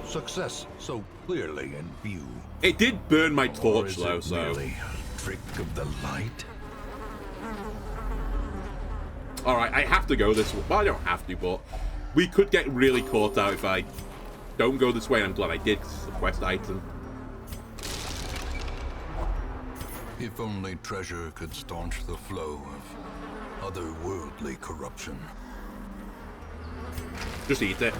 Success so clearly in view. It did burn my Or torch is though, it so. merely a trick of the light? Alright, I have to go this way. Well, I don't have to, but we could get really caught out if don't go this way, and I'm glad I did, because it's a quest item. If only treasure could staunch the flow of otherworldly corruption. Just eat it.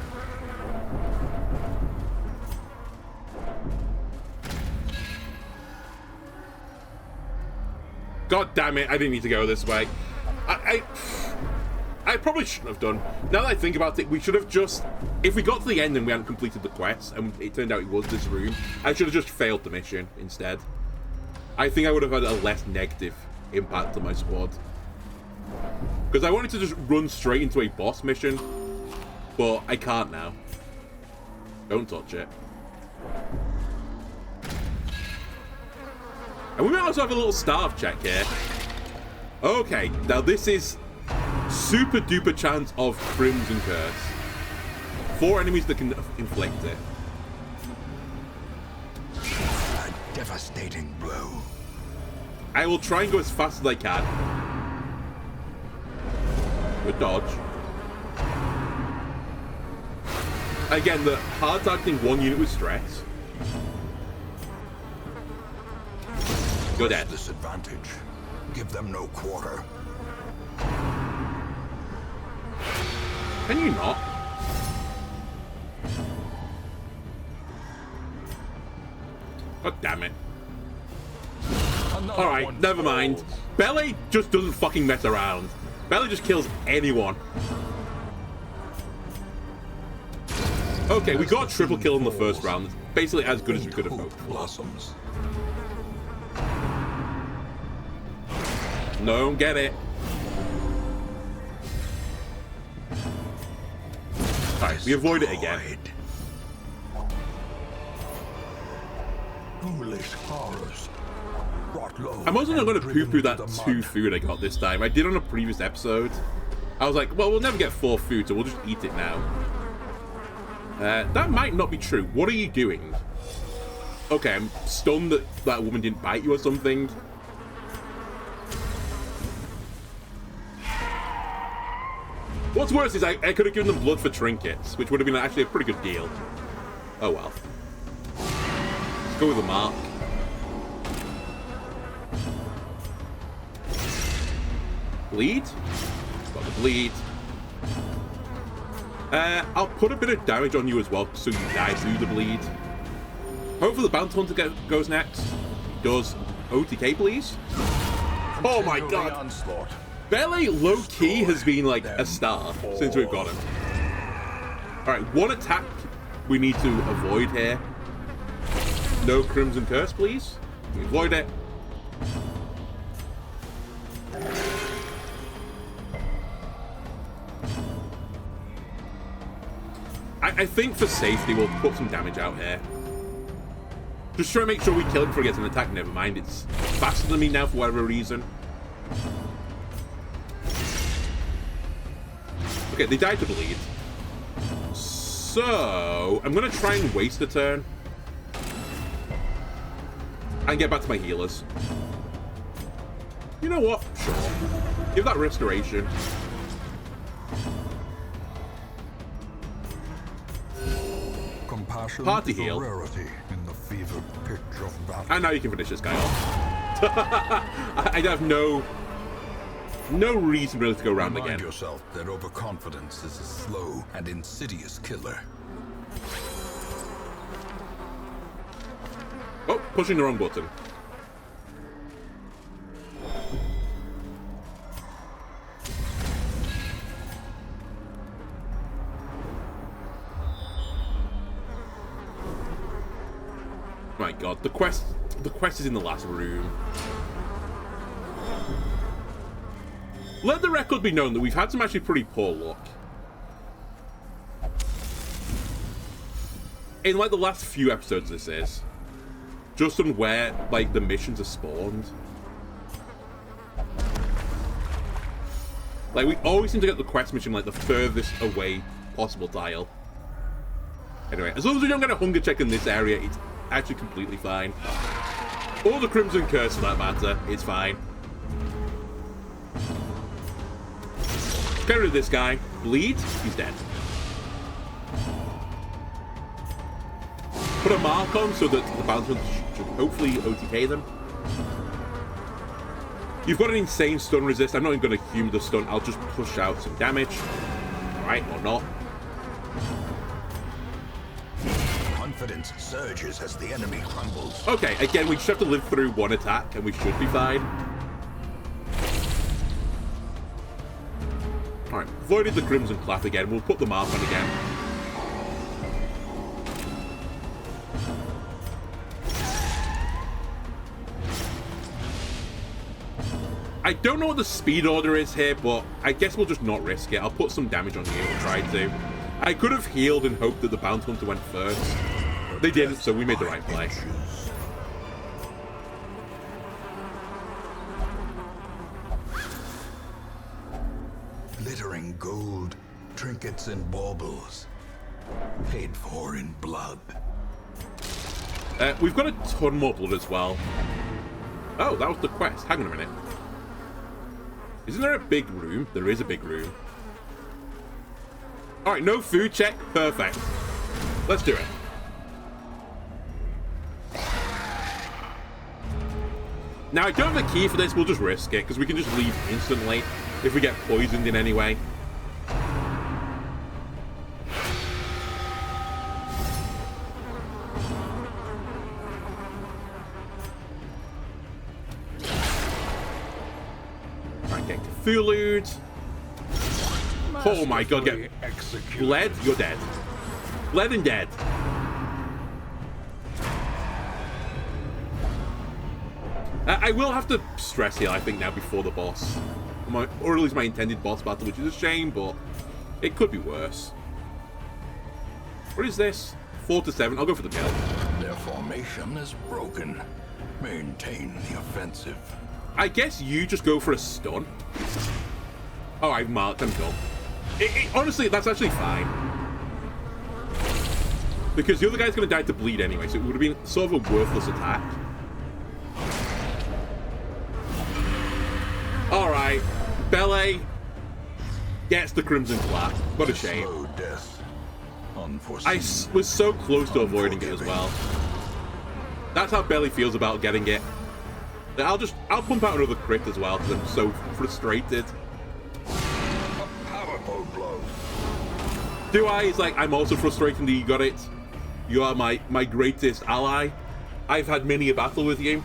God damn it, I didn't need to go this way. I probably shouldn't have done. Now that I think about it, we should have just... If we got to the end and we hadn't completed the quest, and it turned out it was this room, I should have just failed the mission instead. I think I would have had a less negative impact on my squad. Because I wanted to just run straight into a boss mission, but I can't now. Don't touch it. And we might also have a little starve check here. Okay, now this is super duper chance of Crimson Curse. 4 enemies that can inflict it. A devastating blow. I will try and go as fast as I can. Good dodge. Again, the hard targeting one unit with stress. Go dead. Disadvantage. Give them no quarter. Can you not? God damn it. Alright, never mind. Bele just doesn't fucking mess around. Bele just kills anyone. Okay, we got a triple kill in the first round. It's basically as good as we could have hoped for. Blossoms. No, don't get it. Alright, we avoid it again. Foolish horrors. I'm also not going to poo-poo that 2 food I got this time. I did on a previous episode. I was like, well, we'll never get 4 food, so we'll just eat it now. That might not be true. What are you doing? Okay, I'm stunned that that woman didn't bite you or something. What's worse is I could have given them blood for trinkets, which would have been actually a pretty good deal. Oh well. Let's go with a mark. Bleed? Got the bleed. I'll put a bit of damage on you as well, so you die through the bleed. Hopefully the bounty hunter goes next. He does. OTK, please. Oh my god. Bele low-key has been like a star since we've got him. Alright, one attack we need to avoid here. No Crimson Curse, please. We avoid it. I think for safety we'll put some damage out here. Just try to make sure we kill him before he gets an attack. Never mind, it's faster than me now for whatever reason. Okay, they died to bleed. So, I'm going to try and waste a turn. And get back to my healers. You know what? Sure. Give that restoration. Party heal. In the fevered pitch of battle. And now you can finish this guy off. I have no reason really to go around Remind again. yourself that overconfidence is a slow and insidious killer. Oh, pushing the wrong button. My god, the quest is in the last room. Let the record be known that we've had some actually pretty poor luck. In like the last few episodes this is. Just on where like the missions are spawned. Like we always seem to get the quest mission like the furthest away possible tile. Anyway, as long as we don't get a hunger check in this area, it's actually completely fine. Or the Crimson Curse for that matter, it's fine. Get rid of this guy. Bleed, he's dead. put a mark on so that the bounty hunters should hopefully OTK them. You've got an insane stun resist. I'm not even going to humor the stun. I'll just push out some damage. Alright, or not. Confidence surges as the enemy crumbles. Okay, again, we just have to live through one attack and we should be fine. Alright, avoided the Crimson Clap again. We'll put the mark on again. I don't know what the speed order is here, but I guess we'll just not risk it. I'll put some damage on you and try to. I could have healed and hoped that the Bounty Hunter went first. They didn't, so we made the right play. Glittering gold, trinkets and baubles, paid for in blood. We've got a ton more blood as well. Oh, that was the quest. Hang on a minute. Isn't there a big room? There is a big room. Alright, no food check. Perfect. Let's do it. Now, I don't have a key for this. We'll just risk it, because we can just leave instantly if we get poisoned in any way. Alright, get Cthulhu'd. Oh my god, get bled, you're dead. Bled and dead. I will have to stress heal, I think, now before the boss. Or at least my intended boss battle, which is a shame, but it could be worse. What is this? 4 to 7. I'll go for the kill. Their formation is broken. Maintain the offensive. I guess you just go for a stun. Oh, I've marked. I'm done. Honestly, that's actually fine. Because the other guy's going to die to bleed anyway, so it would have been sort of a worthless attack. Alright, Bele gets the Crimson Clap. What a shame. I was so close to avoiding it as well. That's how Bele feels about getting it. I'll pump out another crit as well because I'm so frustrated. A powerful blow. Do I? It's like, I'm also frustrated that you got it. You are my greatest ally. I've had many a battle with you.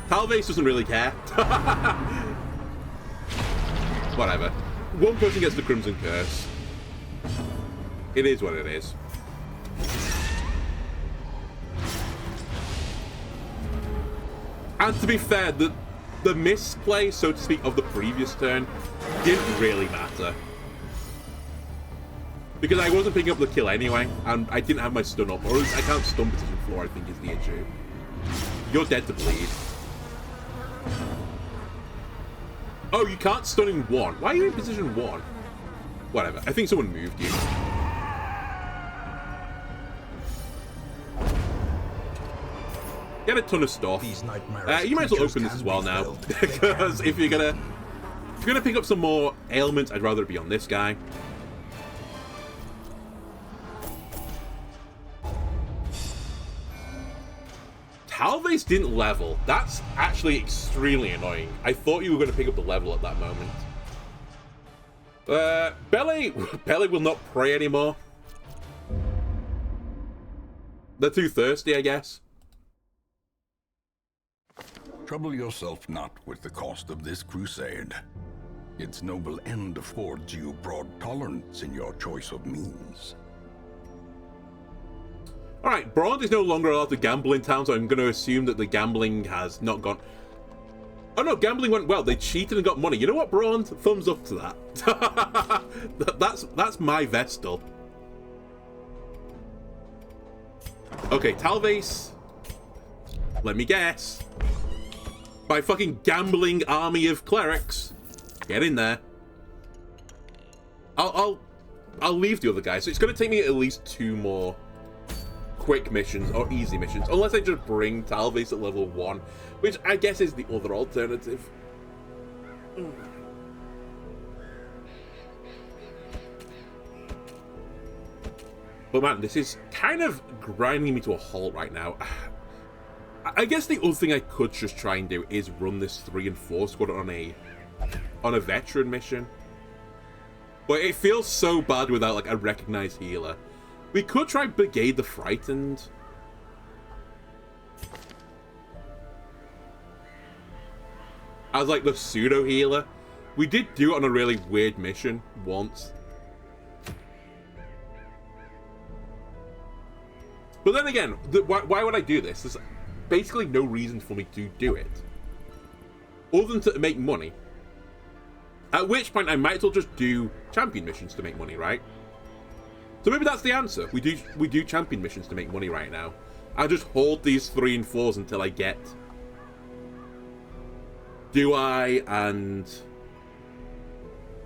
Talvez doesn't really care. Whatever. One person gets the Crimson Curse. It is what it is. And to be fair, the misplay, so to speak, of the previous turn didn't really matter. Because I wasn't picking up the kill anyway, and I didn't have my stun up. Or at least I can't stun position 4, I think is the issue. You're dead to bleed. Oh, you can't stun in 1. Why are you in position 1? Whatever. I think someone moved you. Get a ton of stuff. You might as well open this as well now, because if you're gonna pick up some more ailments, I'd rather it be on this guy. Talvez didn't level. That's actually extremely annoying. I thought you were going to pick up the level at that moment. Bele will not pray anymore. They're too thirsty, I guess. Trouble yourself not with the cost of this crusade. Its noble end affords you broad tolerance in your choice of means. Alright, Braund is no longer allowed to gamble in town, so I'm going to assume that the gambling has not gone... Oh no, gambling went well. They cheated and got money. You know what, Braund? Thumbs up to that. That's my Vestal. Okay, Talvez. Let me guess. By fucking gambling army of clerics. Get in there. I'll leave the other guy. So it's going to take me at least 2 more quick missions or easy missions, unless I just bring Talvez at level 1, which I guess is the other alternative. But man, this is kind of grinding me to a halt right now. I guess the other thing I could just try and do is run this 3 and 4 squad on a veteran mission. But it feels so bad without like a recognized healer. We could try Brigade the Frightened. As like the pseudo healer. We did do it on a really weird mission once. But then again, why would I do this? There's basically no reason for me to do it. Other than to make money. At which point I might as well just do champion missions to make money, right? So maybe that's the answer. We do champion missions to make money right now. I just hold these 3 and 4s until I get Do I and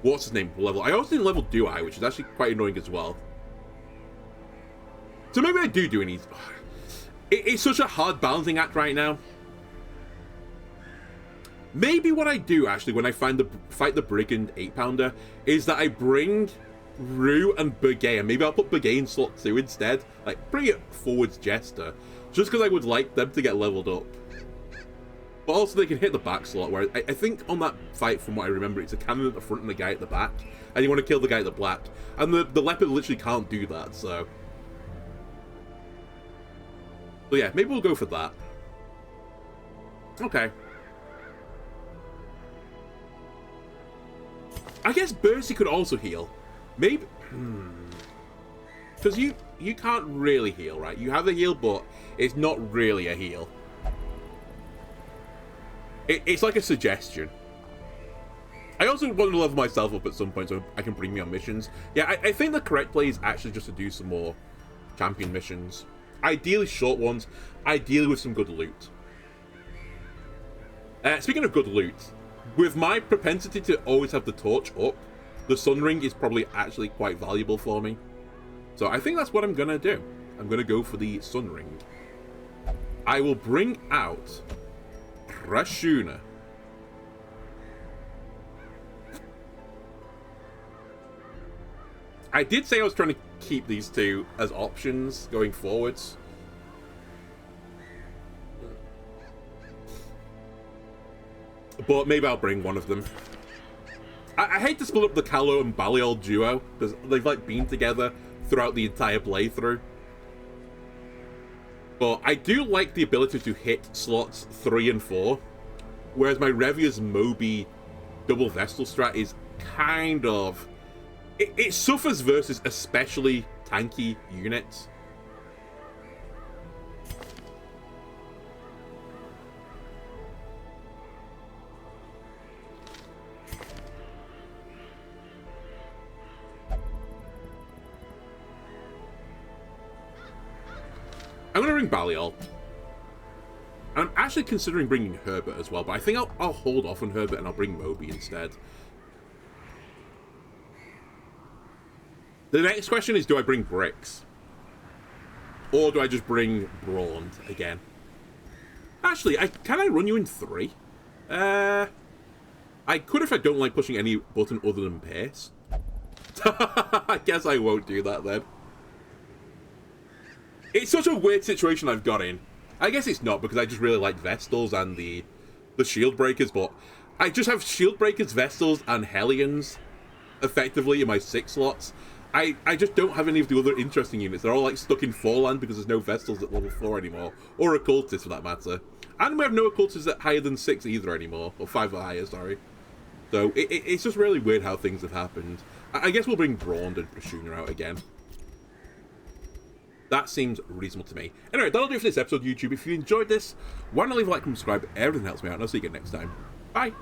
what's his name level. I also didn't level Do I, which is actually quite annoying as well. So maybe I do any. It's such a hard balancing act right now. Maybe what I do actually when I fight the Brigand 8-pounder is that I bring Rue and Begay, and maybe I'll put Begay in slot 2 instead. Like, bring it forwards Jester. Just because I would like them to get leveled up. But also they can hit the back slot, where I think on that fight, from what I remember, it's a cannon at the front and the guy at the back. And you want to kill the guy at the black. And the Leopard literally can't do that, so... But yeah, maybe we'll go for that. Okay. I guess Bercy could also heal. Maybe... Because you can't really heal, right? You have a heal, but it's not really a heal. It's like a suggestion. I also want to level myself up at some point so I can bring me on missions. Yeah, I think the correct play is actually just to do some more champion missions. Ideally short ones. Ideally with some good loot. Speaking of good loot, with my propensity to always have the torch up, the Sun Ring is probably actually quite valuable for me. So I think that's what I'm going to do. I'm going to go for the Sun Ring. I will bring out Rashuna. I did say I was trying to keep these two as options going forwards. But maybe I'll bring one of them. I hate to split up the Callow and Baliol duo, because they've like been together throughout the entire playthrough. But I do like the ability to hit slots 3 and 4, whereas my Revia's Moby double Vestal strat is kind of... It suffers versus especially tanky units. I'm going to bring Baliol. I'm actually considering bringing Herbert as well, but I think I'll hold off on Herbert and I'll bring Moby instead. The next question is, do I bring Bricks? Or do I just bring Brawn again? Actually, can I run you in 3? I could if I don't like pushing any button other than pace. I guess I won't do that then. It's such a weird situation I've got in. I guess it's not, because I just really like Vestals and the Shield Breakers, but I just have Shield Breakers, Vestals, and Hellions effectively in my 6 slots. I just don't have any of the other interesting units. They're all like stuck in 4-land because there's no Vestals at level 4 anymore. Or Occultists for that matter. And we have no Occultists at higher than 6 either anymore. Or 5 or higher, sorry. So it's just really weird how things have happened. I guess we'll bring Brawn and Prashuna out again. That seems reasonable to me. Anyway, that'll do it for this episode, YouTube. If you enjoyed this, why not leave a like and subscribe? Everything helps me out, and I'll see you again next time. Bye!